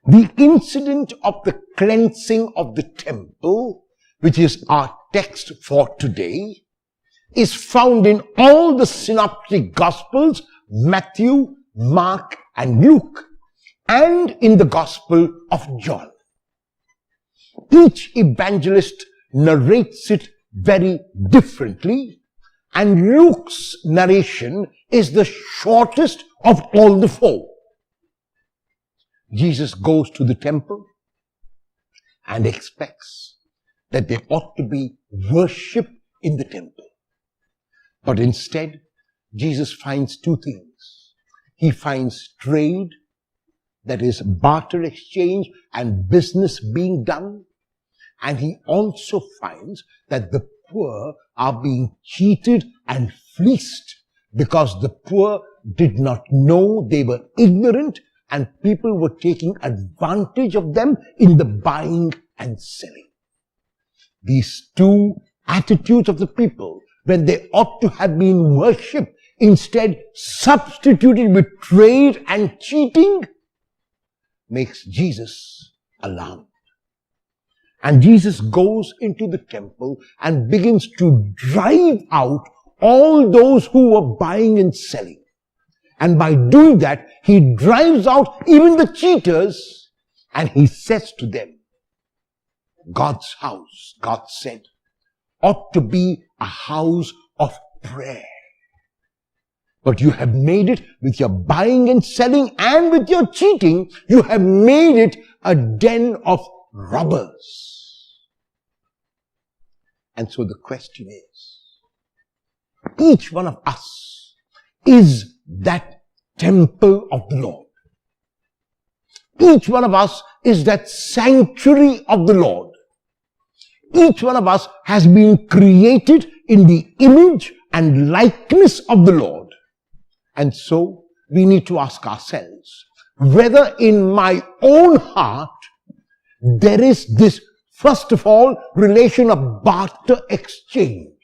The incident of the cleansing of the temple, which is our text for today, is found in all the synoptic gospels, Matthew, Mark, and Luke, and in the Gospel of John. Each evangelist narrates it very differently, and Luke's narration is the shortest of all the four. Jesus goes to the temple and expects that there ought to be worship in the temple. But instead, Jesus finds two things. He finds trade, that is barter exchange and business being done. And he also finds that the poor are being cheated and fleeced because the poor did not know, they were ignorant, and people were taking advantage of them in the buying and selling. These two attitudes of the people, when they ought to have been worshipped, instead substituted with trade and cheating, makes Jesus alarmed. And Jesus goes into the temple and begins to drive out all those who were buying and selling. And by doing that, he drives out even the cheaters, and he says to them, God's house, God said, ought to be a house of prayer. But you have made it with your buying and selling and with your cheating, you have made it a den of robbers. And so the question is, each one of us is that temple of the Lord. Each one of us is that sanctuary of the Lord. Each one of us has been created in the image and likeness of the Lord. And so we need to ask ourselves whether in my own heart there is this, first of all, relation of barter exchange.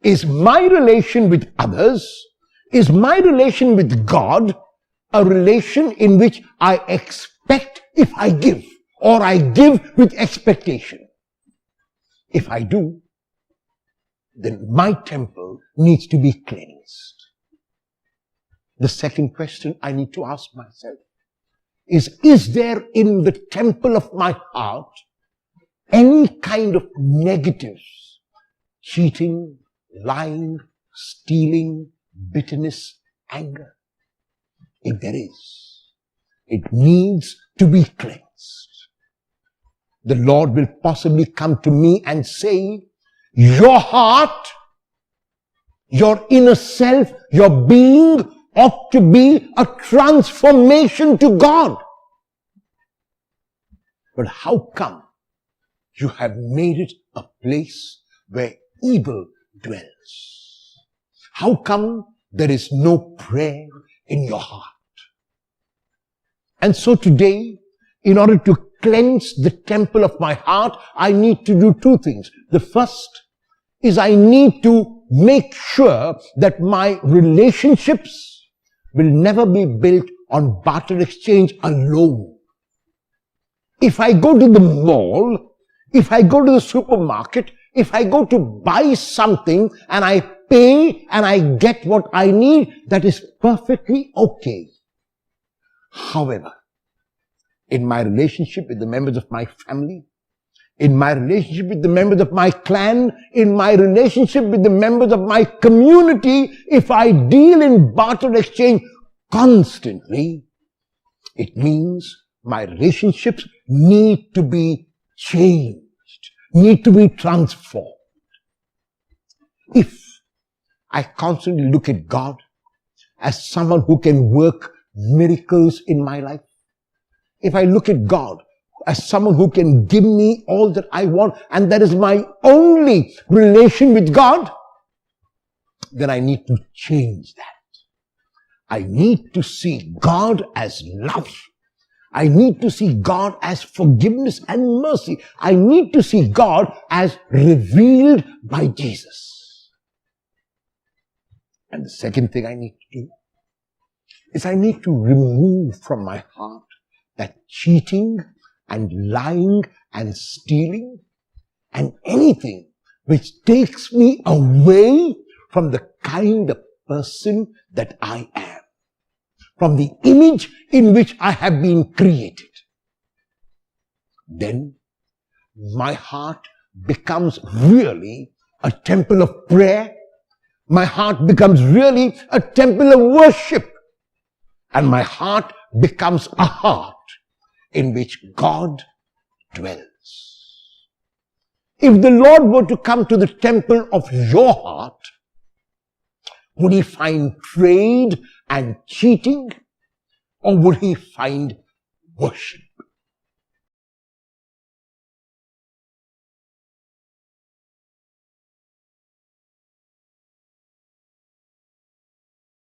Is my relation with others, is my relation with God a relation in which I expect if I give, or I give with expectation? If I do, then my temple needs to be cleansed. The second question I need to ask myself is there in the temple of my heart any kind of negatives, cheating, lying, stealing, bitterness, anger? If there is, it needs to be cleansed. The Lord will possibly come to me and say, your heart, your inner self, your being ought to be a transformation to God. But how come you have made it a place where evil dwells? How come there is no prayer in your heart? And so today, in order to cleanse the temple of my heart, I need to do two things. The first is I need to make sure that my relationships will never be built on barter exchange alone. If I go to the mall, if I go to the supermarket, if I go to buy something and I pay and I get what I need, that is perfectly okay. However, in my relationship with the members of my family, in my relationship with the members of my clan, in my relationship with the members of my community, if I deal in barter exchange constantly, it means my relationships need to be changed, need to be transformed. If I constantly look at God as someone who can work miracles in my life, if I look at God as someone who can give me all that I want, and that is my only relation with God, then I need to change that. I need to see God as love. I need to see God as forgiveness and mercy. I need to see God as revealed by Jesus. And the second thing I need to do is I need to remove from my heart that cheating and lying and stealing and anything which takes me away from the kind of person that I am, from the image in which I have been created, then my heart becomes really a temple of prayer. My heart becomes really a temple of worship. And my heart becomes a heart in which God dwells. If the Lord were to come to the temple of your heart, would he find trade and cheating, or would he find worship?